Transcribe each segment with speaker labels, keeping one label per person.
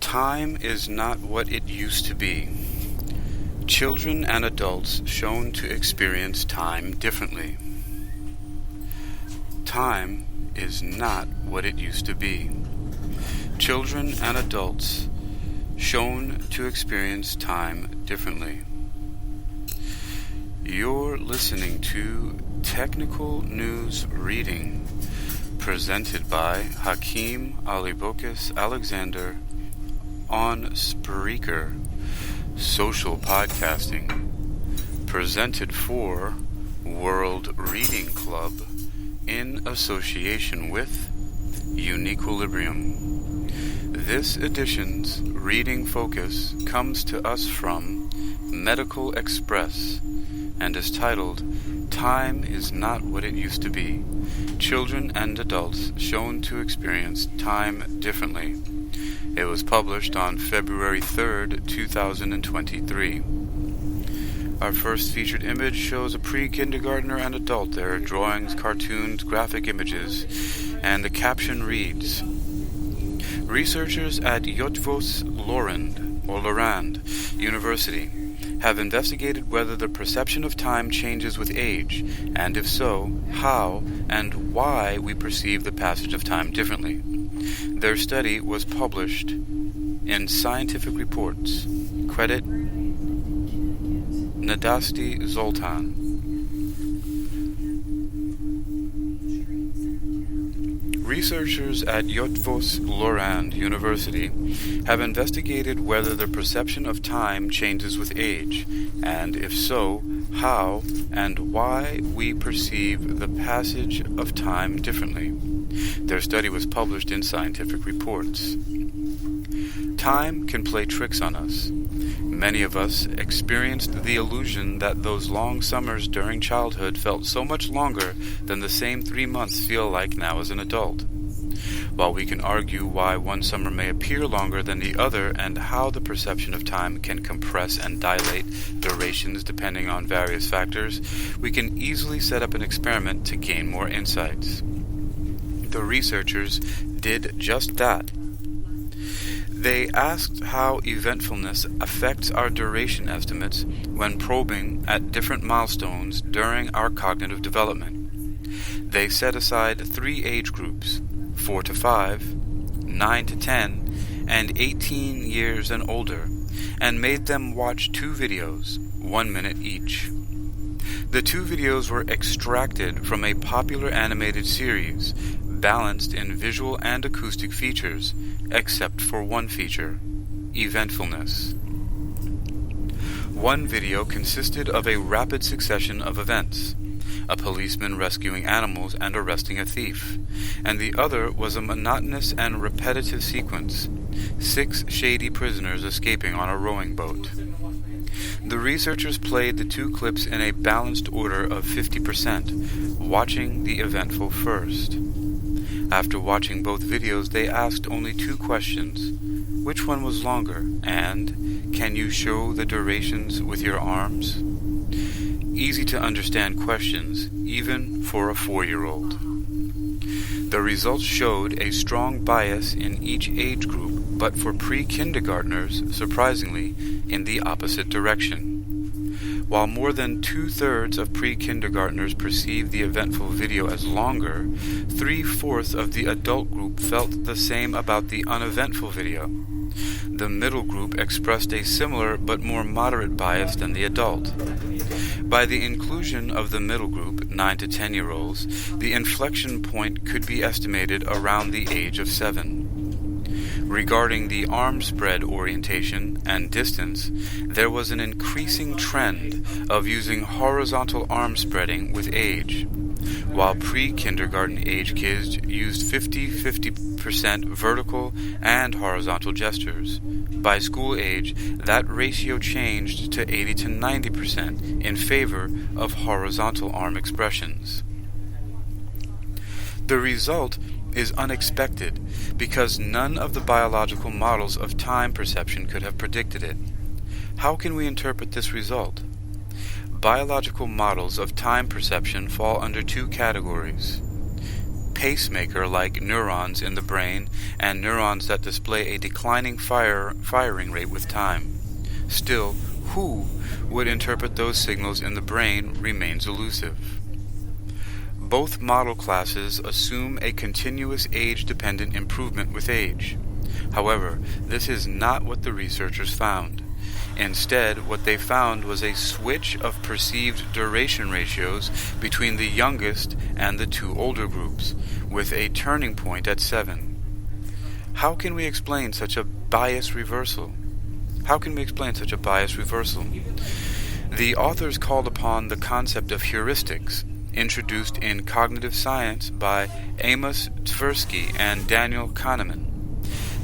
Speaker 1: Time is not what it used to be. Children and adults shown to experience time differently. Time is not what it used to be. Children and adults shown to experience time differently. You're listening to Technical News Reading, presented by Hakeem Alibokis Alexander on Spreaker, social podcasting, presented for World Reading Club in association with UniquilibriuM. This edition's reading focus comes to us from Medical Express and is titled Time is Not What It Used to Be. Children and adults shown to experience time differently. It was published on February 3rd, 2023. Our first featured image shows a pre-kindergartner and adult. There are drawings, cartoons, graphic images, and the caption reads, Researchers at Eötvös Loránd University have investigated whether the perception of time changes with age, and if so, how and why we perceive the passage of time differently. Their study was published in Scientific Reports. Credit Nadasti Zoltan. Researchers at Eötvös Loránd University have investigated whether the perception of time changes with age, and if so, how and why we perceive the passage of time differently. Their study was published in Scientific Reports. Time can play tricks on us. Many of us experienced the illusion that those long summers during childhood felt so much longer than the same 3 months feel like now as an adult. While we can argue why one summer may appear longer than the other and how the perception of time can compress and dilate durations depending on various factors, we can easily set up an experiment to gain more insights. The researchers did just that. They asked how eventfulness affects our duration estimates when probing at different milestones during our cognitive development. They set aside 3 age groups, 4 to 5, 9 to 10, and 18 years and older, and made them watch 2 videos, 1 minute each. The 2 videos were extracted from a popular animated series, balanced in visual and acoustic features, except for one feature, eventfulness. One video consisted of a rapid succession of events, a policeman rescuing animals and arresting a thief, and the other was a monotonous and repetitive sequence, 6 shady prisoners escaping on a rowing boat. The researchers played the 2 clips in a balanced order of 50%, watching the eventful first. After watching both videos, they asked only 2 questions. Which one was longer? And, can you show the durations with your arms? Easy to understand questions, even for a 4-year-old. The results showed a strong bias in each age group, but for pre-kindergartners, surprisingly, in the opposite direction. While more than 2/3 of pre-kindergartners perceived the eventful video as longer, 3/4 of the adult group felt the same about the uneventful video. The middle group expressed a similar but more moderate bias than the adult. By the inclusion of the middle group, 9 to 10-year-olds, the inflection point could be estimated around the age of 7. Regarding the arm spread orientation and distance, there was an increasing trend of using horizontal arm spreading with age, while pre-kindergarten age kids used 50% vertical and horizontal gestures. By school age, that ratio changed to 80 to 90% in favor of horizontal arm expressions. The result is unexpected because none of the biological models of time perception could have predicted it. How can we interpret this result? Biological models of time perception fall under 2 categories: pacemaker-like neurons in the brain and neurons that display a declining firing rate with time. Still, who would interpret those signals in the brain remains elusive. Both model classes assume a continuous age-dependent improvement with age. However, this is not what the researchers found. Instead, what they found was a switch of perceived duration ratios between the youngest and the two older groups, with a turning point at 7. How can we explain such a bias reversal? The authors called upon the concept of heuristics, introduced in cognitive science by Amos Tversky and Daniel Kahneman.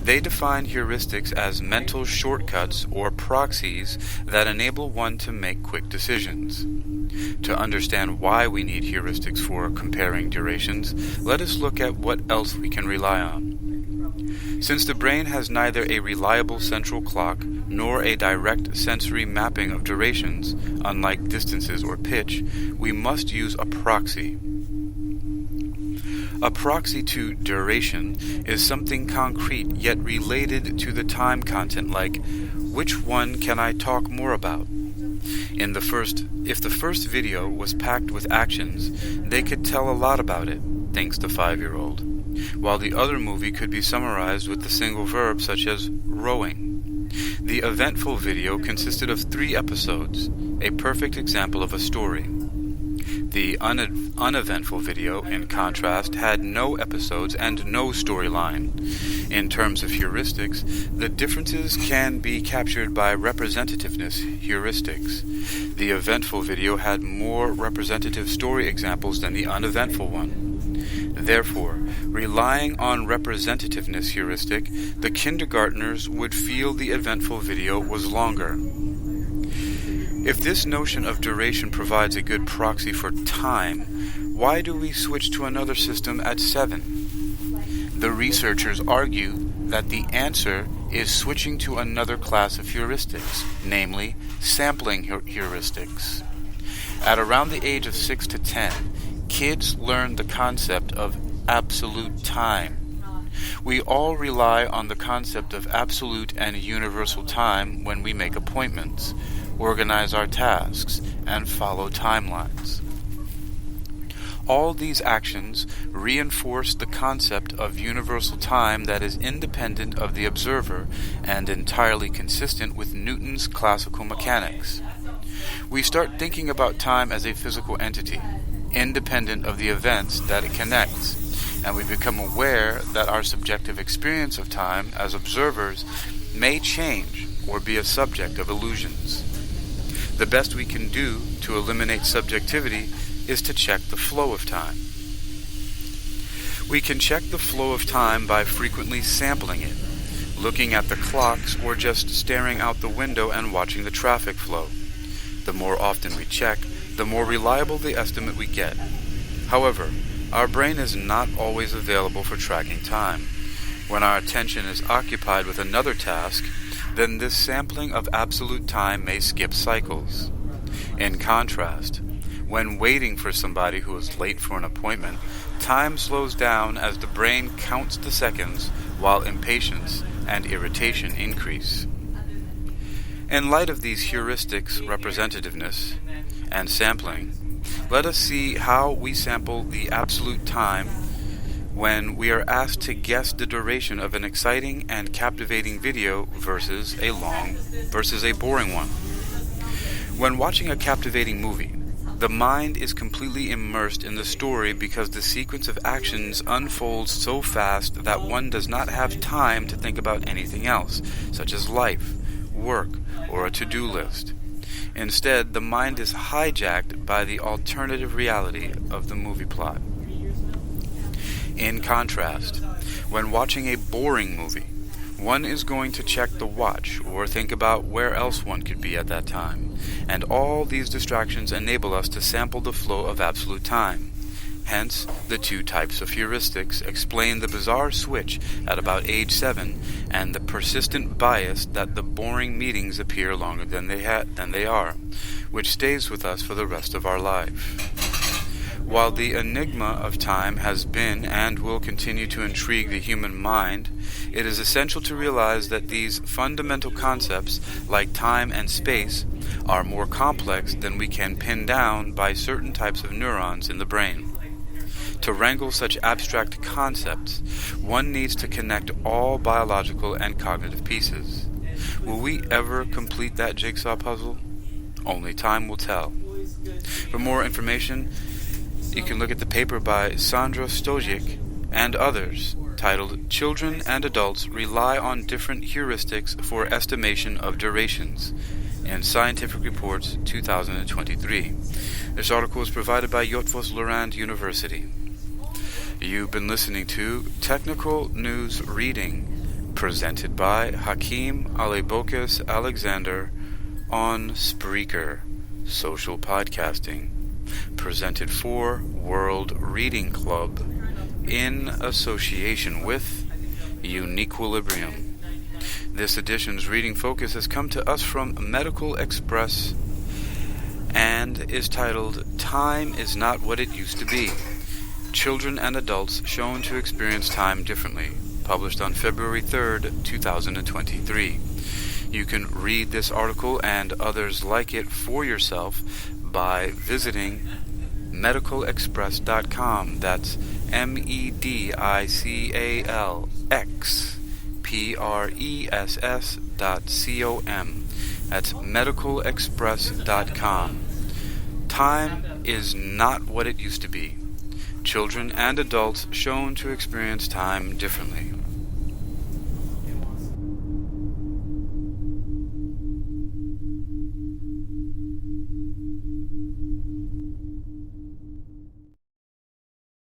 Speaker 1: They define heuristics as mental shortcuts or proxies that enable one to make quick decisions. To understand why we need heuristics for comparing durations, let us look at what else we can rely on. Since the brain has neither a reliable central clock nor a direct sensory mapping of durations, unlike distances or pitch, we must use a proxy. A proxy to duration is something concrete yet related to the time content, like, which one can I talk more about? If the first video was packed with actions, they could tell a lot about it, thinks the 5-year-old, while the other movie could be summarized with the single verb such as rowing. The eventful video consisted of 3 episodes, a perfect example of a story. The uneventful video, in contrast, had no episodes and no storyline. In terms of heuristics, the differences can be captured by representativeness heuristics. The eventful video had more representative story examples than the uneventful one. Therefore, relying on representativeness heuristic, the kindergartners would feel the eventful video was longer. If this notion of duration provides a good proxy for time, why do we switch to another system at 7? The researchers argue that the answer is switching to another class of heuristics, namely sampling heuristics. At around the age of 6 to 10, kids learn the concept of absolute time. We all rely on the concept of absolute and universal time when we make appointments, organize our tasks, and follow timelines. All these actions reinforce the concept of universal time that is independent of the observer and entirely consistent with Newton's classical mechanics. We start thinking about time as a physical entity, independent of the events that it connects, and we become aware that our subjective experience of time as observers may change or be a subject of illusions. The best we can do to eliminate subjectivity is to check the flow of time. We can check the flow of time by frequently sampling it, looking at the clocks, or just staring out the window and watching the traffic flow. The more often we check, the more reliable the estimate we get. However, our brain is not always available for tracking time. When our attention is occupied with another task, then this sampling of absolute time may skip cycles. In contrast, when waiting for somebody who is late for an appointment, time slows down as the brain counts the seconds while impatience and irritation increase. In light of these heuristics, representativeness, and sampling, let us see how we sample the absolute time when we are asked to guess the duration of an exciting and captivating video versus a boring one. When watching a captivating movie, the mind is completely immersed in the story because the sequence of actions unfolds so fast that one does not have time to think about anything else, such as life, work, or a to-do list. Instead, the mind is hijacked by the alternative reality of the movie plot. In contrast, when watching a boring movie, one is going to check the watch or think about where else one could be at that time, and all these distractions enable us to sample the flow of absolute time. Hence, the 2 types of heuristics explain the bizarre switch at about age 7 and the persistent bias that the boring meetings appear longer than they are, which stays with us for the rest of our life. While the enigma of time has been and will continue to intrigue the human mind, it is essential to realize that these fundamental concepts, like time and space, are more complex than we can pin down by certain types of neurons in the brain. To wrangle such abstract concepts, one needs to connect all biological and cognitive pieces. Will we ever complete that jigsaw puzzle? Only time will tell. For more information, you can look at the paper by Sandra Stojic and others titled Children and Adults Rely on Different Heuristics for Estimation of Durations in Scientific Reports 2023. This article is provided by Eötvös Loránd University. You've been listening to Technical News Reading, presented by Hakeem Alebokis Alexander on Spreaker, social podcasting, presented for World Reading Club in association with UniquilibriuM. This edition's reading focus has come to us from Medical Express and is titled Time is Not What It Used to Be. Children and Adults Shown to Experience Time Differently, published on February 3rd, 2023. You can read this article and others like it for yourself by visiting medicalexpress.com. That's medicalexpress.com. That's medicalexpress.com. Time is not what it used to be. Children and adults shown to experience time differently.